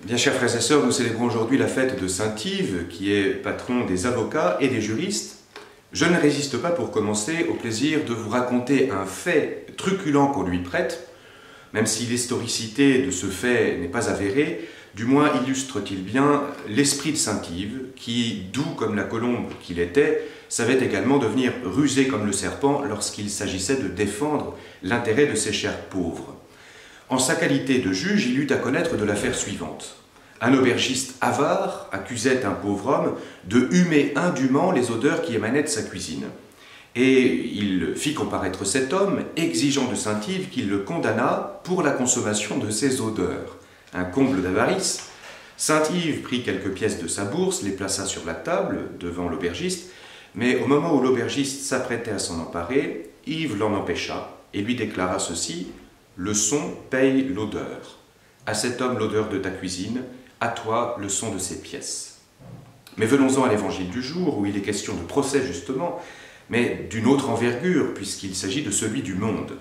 Bien, chers frères et sœurs, nous célébrons aujourd'hui la fête de saint Yves, qui est patron des avocats et des juristes. Je ne résiste pas pour commencer au plaisir de vous raconter un fait truculent qu'on lui prête, même si l'historicité de ce fait n'est pas avérée, du moins illustre-t-il bien l'esprit de saint Yves, qui, doux comme la colombe qu'il était, savait également devenir rusé comme le serpent lorsqu'il s'agissait de défendre l'intérêt de ses chers pauvres. En sa qualité de juge, il eut à connaître de l'affaire suivante. Un aubergiste avare accusait un pauvre homme de humer indûment les odeurs qui émanaient de sa cuisine. Et il fit comparaître cet homme, exigeant de saint Yves qu'il le condamnât pour la consommation de ces odeurs. Un comble d'avarice, saint Yves prit quelques pièces de sa bourse, les plaça sur la table devant l'aubergiste, mais au moment où l'aubergiste s'apprêtait à s'en emparer, Yves l'en empêcha et lui déclara ceci: « Le son paye l'odeur. À cet homme l'odeur de ta cuisine, à toi le son de ses pièces. » Mais venons-en à l'évangile du jour, où il est question de procès justement, mais d'une autre envergure, puisqu'il s'agit de celui du monde.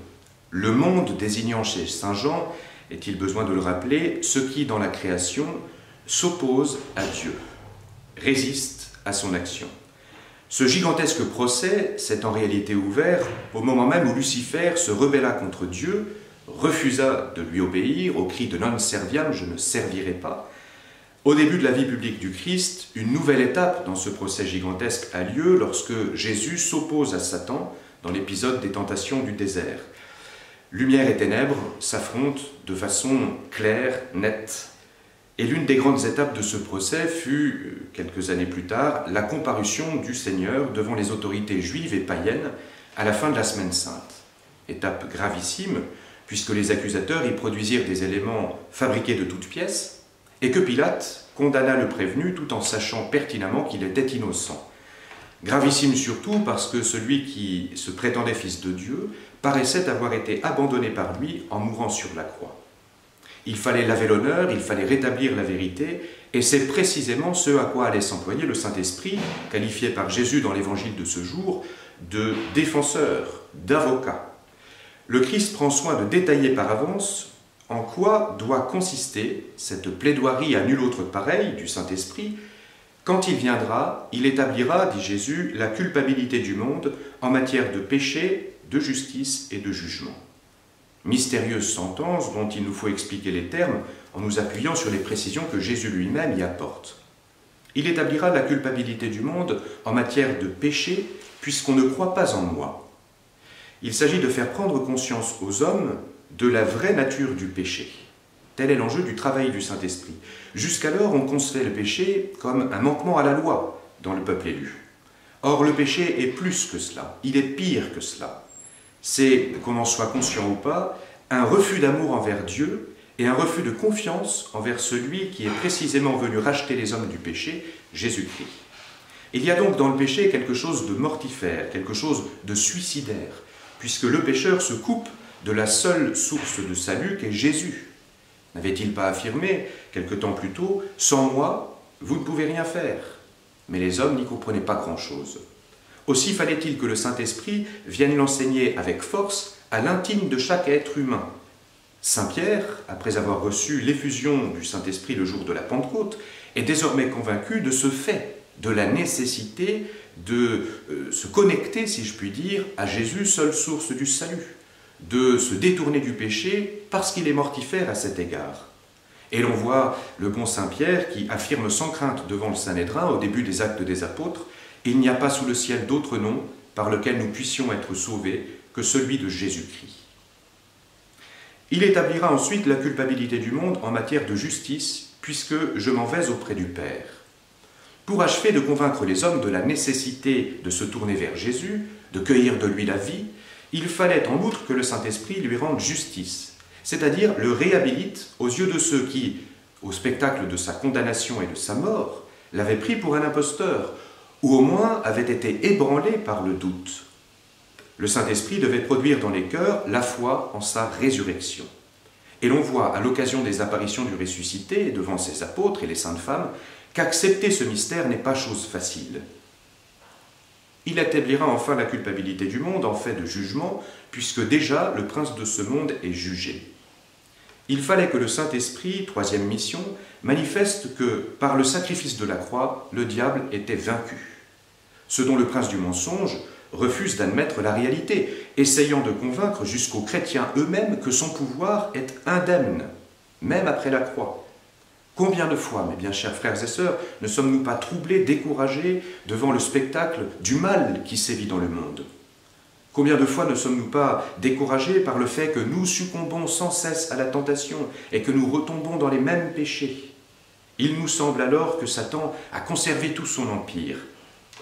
Le monde désignant chez saint Jean, est-il besoin de le rappeler, ce qui dans la création s'oppose à Dieu, résiste à son action. Ce gigantesque procès s'est en réalité ouvert au moment même où Lucifer se rebella contre Dieu, refusa de lui obéir au cri de non serviam, je ne servirai pas. Au début de la vie publique du Christ, une nouvelle étape dans ce procès gigantesque a lieu lorsque Jésus s'oppose à Satan dans l'épisode des tentations du désert. Lumière et ténèbres s'affrontent de façon claire, nette. Et l'une des grandes étapes de ce procès fut, quelques années plus tard, la comparution du Seigneur devant les autorités juives et païennes à la fin de la Semaine Sainte. Étape gravissime, puisque les accusateurs y produisirent des éléments fabriqués de toutes pièces, et que Pilate condamna le prévenu tout en sachant pertinemment qu'il était innocent. Gravissime surtout parce que celui qui se prétendait fils de Dieu paraissait avoir été abandonné par lui en mourant sur la croix. Il fallait laver l'honneur, il fallait rétablir la vérité, et c'est précisément ce à quoi allait s'employer le Saint-Esprit, qualifié par Jésus dans l'évangile de ce jour de défenseur, d'avocat. Le Christ prend soin de détailler par avance en quoi doit consister cette plaidoirie à nul autre pareil du Saint-Esprit. Quand il viendra, il établira, dit Jésus, la culpabilité du monde en matière de péché, de justice et de jugement. Mystérieuse sentence dont il nous faut expliquer les termes en nous appuyant sur les précisions que Jésus lui-même y apporte. Il établira la culpabilité du monde en matière de péché puisqu'on ne croit pas en moi. Il s'agit de faire prendre conscience aux hommes de la vraie nature du péché. Tel est l'enjeu du travail du Saint-Esprit. Jusqu'alors, on concevait le péché comme un manquement à la loi dans le peuple élu. Or, le péché est plus que cela, il est pire que cela. C'est, qu'on en soit conscient ou pas, un refus d'amour envers Dieu et un refus de confiance envers celui qui est précisément venu racheter les hommes du péché, Jésus-Christ. Il y a donc dans le péché quelque chose de mortifère, quelque chose de suicidaire, puisque le pécheur se coupe de la seule source de salut qu'est Jésus. N'avait-il pas affirmé, quelque temps plus tôt, « Sans moi, vous ne pouvez rien faire ». Mais les hommes n'y comprenaient pas grand-chose. Aussi fallait-il que le Saint-Esprit vienne l'enseigner avec force à l'intime de chaque être humain. Saint Pierre, après avoir reçu l'effusion du Saint-Esprit le jour de la Pentecôte, est désormais convaincu de ce fait, de la nécessité de se connecter, si je puis dire, à Jésus, seule source du salut, de se détourner du péché parce qu'il est mortifère à cet égard. Et l'on voit le bon Saint Pierre qui affirme sans crainte devant le Sanhédrin au début des Actes des Apôtres: « Il n'y a pas sous le ciel d'autre nom par lequel nous puissions être sauvés que celui de Jésus-Christ. » Il établira ensuite la culpabilité du monde en matière de justice, puisque je m'en vais auprès du Père. Pour achever de convaincre les hommes de la nécessité de se tourner vers Jésus, de cueillir de lui la vie, il fallait en outre que le Saint-Esprit lui rende justice, c'est-à-dire le réhabilite aux yeux de ceux qui, au spectacle de sa condamnation et de sa mort, l'avaient pris pour un imposteur, ou au moins avaient été ébranlés par le doute. Le Saint-Esprit devait produire dans les cœurs la foi en sa résurrection. Et l'on voit, à l'occasion des apparitions du ressuscité devant ses apôtres et les saintes femmes, qu'accepter ce mystère n'est pas chose facile. Il établira enfin la culpabilité du monde en fait de jugement, puisque déjà le prince de ce monde est jugé. Il fallait que le Saint-Esprit, troisième mission, manifeste que, par le sacrifice de la croix, le diable était vaincu. Ce dont le prince du mensonge refuse d'admettre la réalité, essayant de convaincre jusqu'aux chrétiens eux-mêmes que son pouvoir est indemne, même après la croix. Combien de fois, mes bien chers frères et sœurs, ne sommes-nous pas troublés, découragés devant le spectacle du mal qui sévit dans le monde ? Combien de fois ne sommes-nous pas découragés par le fait que nous succombons sans cesse à la tentation et que nous retombons dans les mêmes péchés ? Il nous semble alors que Satan a conservé tout son empire.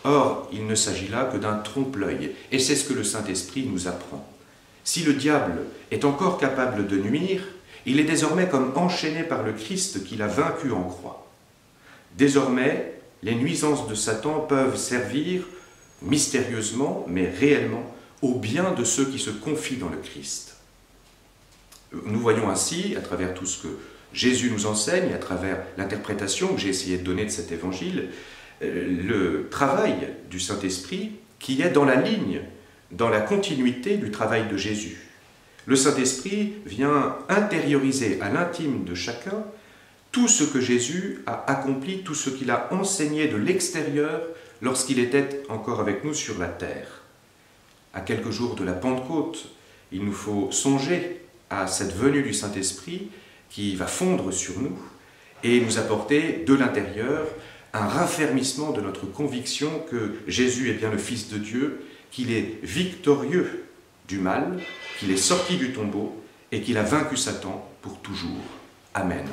Or, il ne s'agit là que d'un trompe-l'œil, et c'est ce que le Saint-Esprit nous apprend. Si le diable est encore capable de nuire, il est désormais comme enchaîné par le Christ qui l'a vaincu en croix. Désormais, les nuisances de Satan peuvent servir, mystérieusement, mais réellement, au bien de ceux qui se confient dans le Christ. Nous voyons ainsi, à travers tout ce que Jésus nous enseigne, à travers l'interprétation que j'ai essayé de donner de cet évangile, le travail du Saint-Esprit qui est dans la ligne, dans la continuité du travail de Jésus. Le Saint-Esprit vient intérioriser à l'intime de chacun tout ce que Jésus a accompli, tout ce qu'il a enseigné de l'extérieur lorsqu'il était encore avec nous sur la terre. À quelques jours de la Pentecôte, il nous faut songer à cette venue du Saint-Esprit qui va fondre sur nous et nous apporter de l'intérieur un raffermissement de notre conviction que Jésus est bien le Fils de Dieu, qu'il est victorieux du mal, qu'il est sorti du tombeau et qu'il a vaincu Satan pour toujours. Amen.